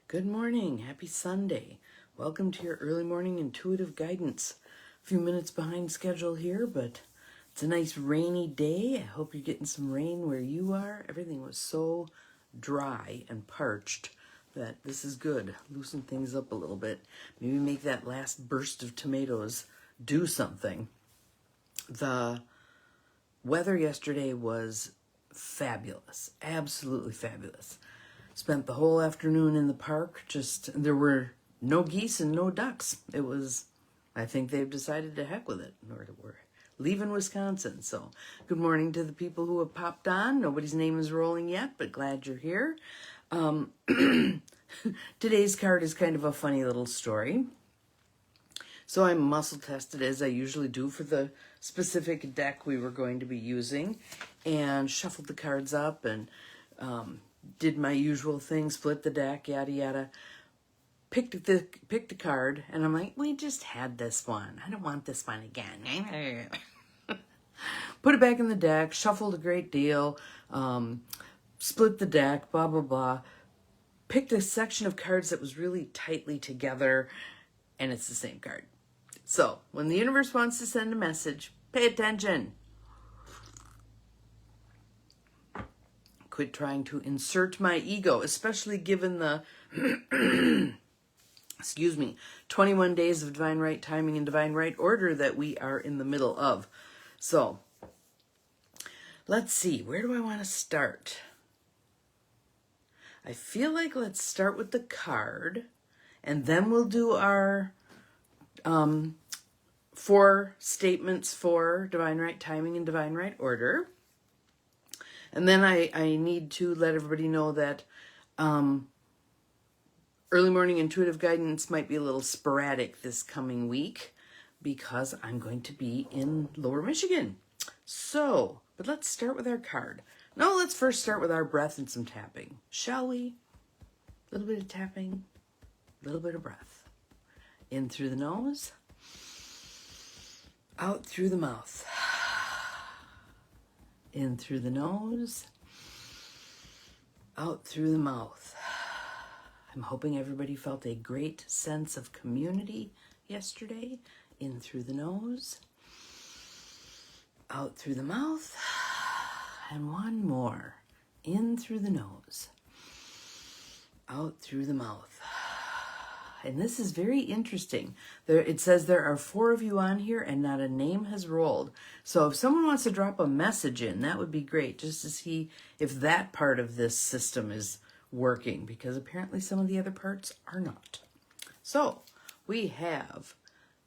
Good morning. Happy Sunday. Welcome to your early morning intuitive guidance. A few minutes behind schedule here, but it's a nice rainy day. I hope you're getting some rain where you are. Everything was so dry and parched that this is good. Loosen things up a little bit. Maybe make that last burst of tomatoes do something. The weather yesterday was fabulous. Absolutely fabulous. Spent the whole afternoon in the park. There were no geese and no ducks. I think they've decided to heck with it. We're leaving Wisconsin. So good morning to the people who have popped on. Nobody's name is rolling yet, but glad you're here. Today's card is kind of a funny little story. So I muscle tested as I usually do for the specific deck we were going to be using and shuffled the cards up and did my usual thing, split the deck, yada yada. Picked a card, and I'm like, we just had this one. I don't want this one again. Put it back in the deck, shuffled a great deal, split the deck, blah, blah, blah. Picked a section of cards that was really tightly together, and it's the same card. So when the universe wants to send a message, pay attention. Quit trying to insert my ego, especially given the 21 days of divine right timing and divine right order that we are in the middle of. So let's see, where do I want to start? I feel like let's start with the card, and then we'll do our 4 statements for divine right timing and divine right order. And then I need to let everybody know that early morning intuitive guidance might be a little sporadic this coming week because I'm going to be in Lower Michigan. So, but let's start with our card. No, let's first start with our breath and some tapping. Shall we? A little bit of tapping, a little bit of breath. In through the nose, out through the mouth. In through the nose, out through the mouth. I'm hoping everybody felt a great sense of community yesterday. In through the nose, out through the mouth, and one more. In through the nose, out through the mouth. And this is very interesting. It says there are 4 of you on here and not a name has rolled. So if someone wants to drop a message in, that would be great, just to see if that part of this system is working, because apparently some of the other parts are not. So we have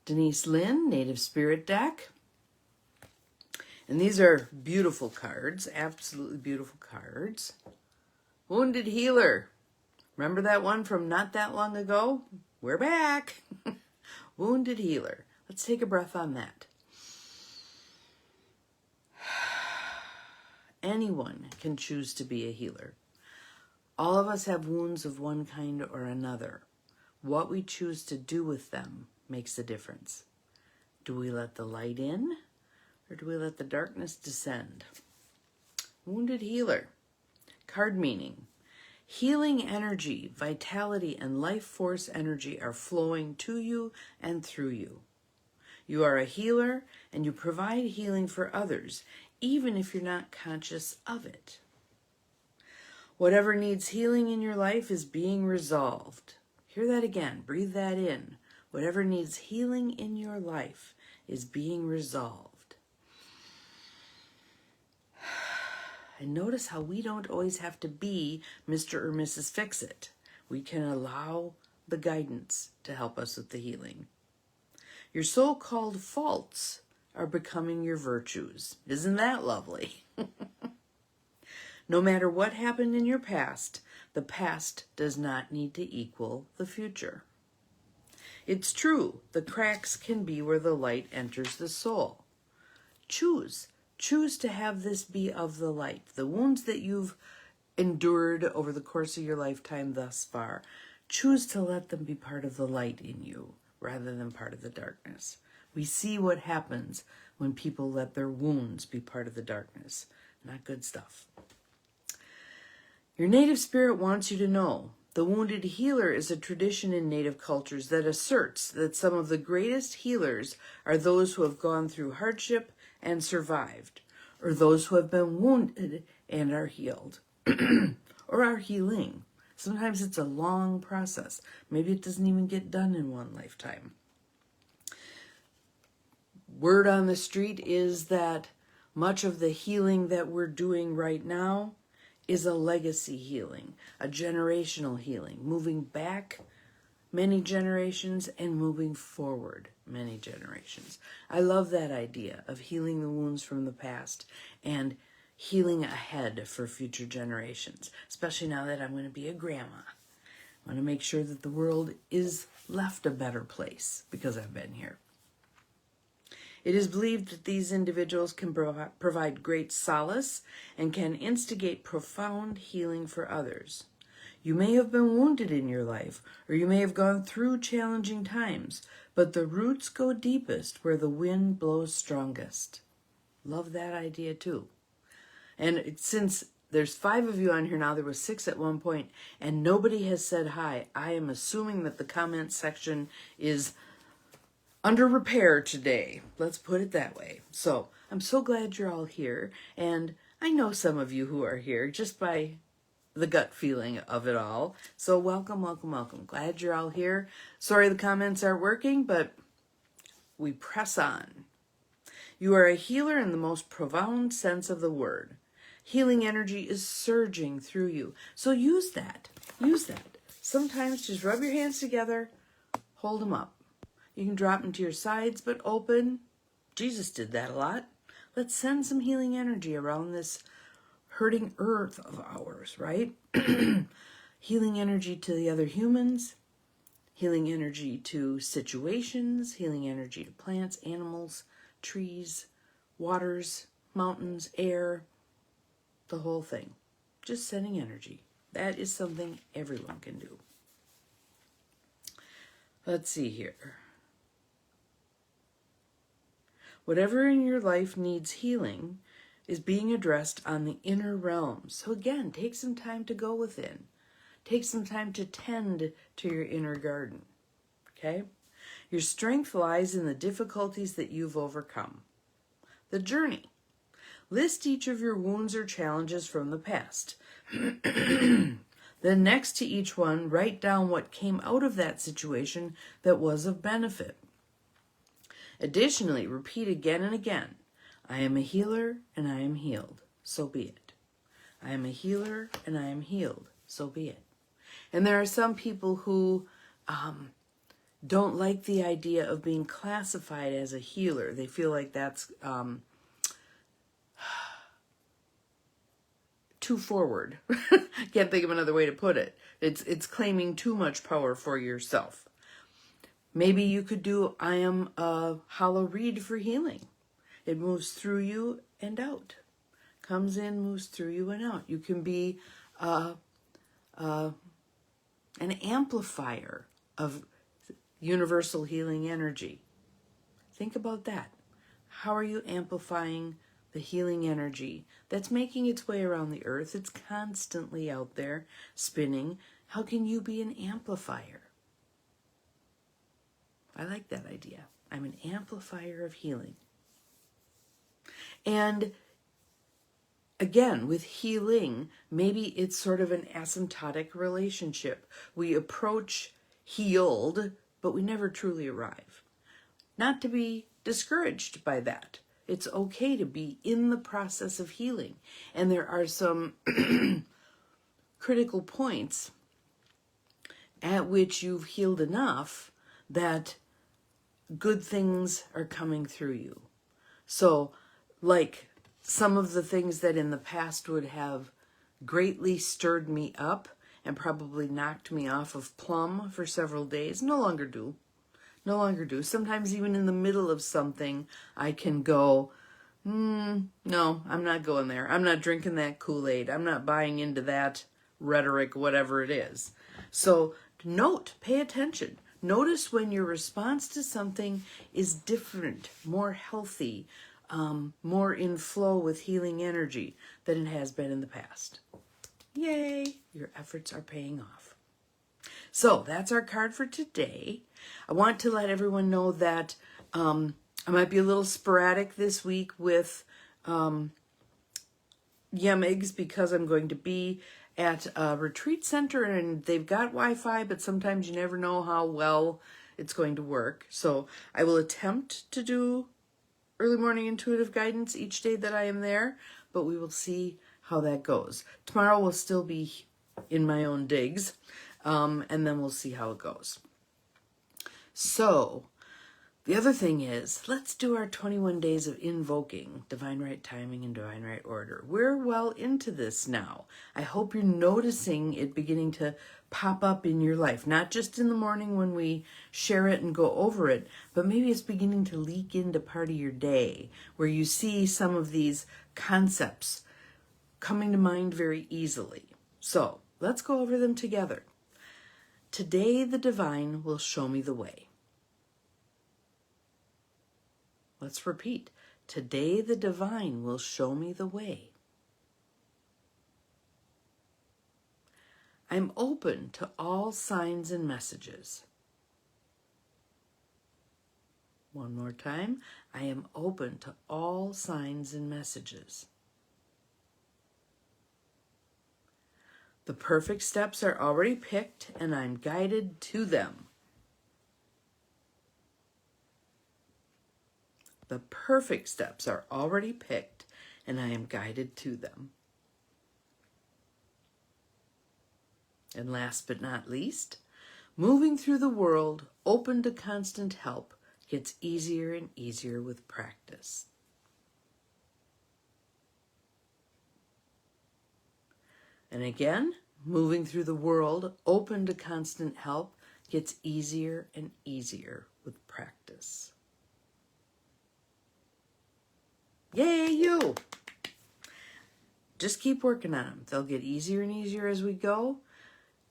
Denise Lynn, Native Spirit deck. And these are beautiful cards, absolutely beautiful cards. Wounded Healer. Remember that one from not that long ago? We're back. Wounded Healer. Let's take a breath on that. Anyone can choose to be a healer. All of us have wounds of one kind or another. What we choose to do with them makes a difference. Do we let the light in, or do we let the darkness descend? Wounded Healer. Card meaning. Healing energy, vitality, and life force energy are flowing to you and through you. You are a healer, and you provide healing for others, even if you're not conscious of it. Whatever needs healing in your life is being resolved. Hear that again. Breathe that in. Whatever needs healing in your life is being resolved. And notice how we don't always have to be Mr. or Mrs. Fix-It. We can allow the guidance to help us with the healing. Your so-called faults are becoming your virtues. Isn't that lovely? No matter what happened in your past, the past does not need to equal the future. It's true, the cracks can be where the light enters the soul. Choose to have this be of the light. The wounds that you've endured over the course of your lifetime thus far, choose to let them be part of the light in you rather than part of the darkness. We see what happens when people let their wounds be part of the darkness. Not good stuff. Your native spirit wants you to know The wounded healer is a tradition in Native cultures that asserts that some of the greatest healers are those who have gone through hardship and survived, or those who have been wounded and are healed, or are healing. Sometimes it's a long process. Maybe it doesn't even get done in one lifetime. Word on the street is that much of the healing that we're doing right now is a legacy healing, a generational healing, moving back many generations and moving forward many generations. I love that idea of healing the wounds from the past and healing ahead for future generations, especially now that I'm going to be a grandma. I want to make sure that the world is left a better place because I've been here. It is believed that these individuals can provide great solace and can instigate profound healing for others. You may have been wounded in your life, or you may have gone through challenging times, but the roots go deepest where the wind blows strongest. Love that idea too. And since there's 5 of you on here now, there was 6 at one point, and nobody has said hi, I am assuming that the comment section is under repair today. Let's put it that way. So I'm so glad you're all here. And I know some of you who are here just by the gut feeling of it all. So welcome, welcome, welcome. Glad you're all here. Sorry the comments aren't working, but we press on. You are a healer in the most profound sense of the word. Healing energy is surging through you. So use that. Use that. Sometimes just rub your hands together, hold them up. You can drop them to your sides, but open. Jesus did that a lot. Let's send some healing energy around this hurting earth of ours, right? Healing energy to the other humans, healing energy to situations, healing energy to plants, animals, trees, waters, mountains, air, the whole thing. Just sending energy. That is something everyone can do. Let's see here. Whatever in your life needs healing is being addressed on the inner realms. So again, take some time to go within. Take some time to tend to your inner garden. Okay? Your strength lies in the difficulties that you've overcome. The journey. List each of your wounds or challenges from the past. Then next to each one, write down what came out of that situation that was of benefit. Additionally, repeat again and again, I am a healer and I am healed, so be it. I am a healer and I am healed, so be it. And there are some people who don't like the idea of being classified as a healer. They feel like that's too forward. Can't think of another way to put it. It's claiming too much power for yourself. Maybe you could do, I am a hollow reed for healing. It moves through you and out. Comes in, moves through you and out. You can be an amplifier of universal healing energy. Think about that. How are you amplifying the healing energy that's making its way around the earth? It's constantly out there spinning. How can you be an amplifier? I like that idea. I'm an amplifier of healing. And again, with healing, maybe it's sort of an asymptotic relationship. We approach healed, but we never truly arrive. Not to be discouraged by that. It's okay to be in the process of healing. And there are some critical points at which you've healed enough that good things are coming through you. So, like some of the things that in the past would have greatly stirred me up and probably knocked me off of plumb for several days, no longer do. No longer do. Sometimes even in the middle of something, I can go, no, I'm not going there. I'm not drinking that Kool-Aid. I'm not buying into that rhetoric, whatever it is. So note, pay attention. Notice when your response to something is different, more healthy, more in flow with healing energy than it has been in the past. Yay! Your efforts are paying off. So that's our card for today. I want to let everyone know that I might be a little sporadic this week with YEMIGs because I'm going to be at a retreat center and they've got Wi-Fi, but sometimes you never know how well it's going to work. So I will attempt to do early morning intuitive guidance each day that I am there, but we will see how that goes. Tomorrow will still be in my own digs, and then we'll see how it goes. So the other thing is, let's do our 21 days of invoking divine right timing and divine right order. We're well into this now. I hope you're noticing it beginning to pop up in your life, not just in the morning when we share it and go over it, but maybe it's beginning to leak into part of your day where you see some of these concepts coming to mind very easily. So let's go over them together. Today the divine will show me the way. Let's repeat. Today the divine will show me the way. I'm open to all signs and messages. One more time. I am open to all signs and messages. The perfect steps are already picked and I'm guided to them. The perfect steps are already picked and I am guided to them. And last but not least, moving through the world, open to constant help, gets easier and easier with practice. And again, moving through the world, open to constant help, gets easier and easier with practice. Yay, you! Just keep working on them. They'll get easier and easier as we go.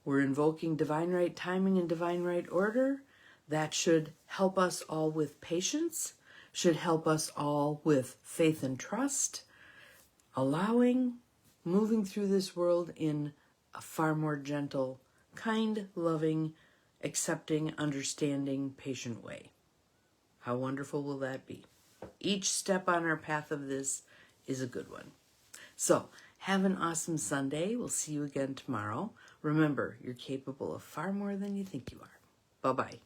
We're invoking divine right timing and divine right order. That should help us all with patience, should help us all with faith and trust, allowing, moving through this world in a far more gentle, kind, loving, accepting, understanding, patient way. How wonderful will that be? Each step on our path of this is a good one. So, have an awesome Sunday. We'll see you again tomorrow. Remember, you're capable of far more than you think you are. Bye-bye.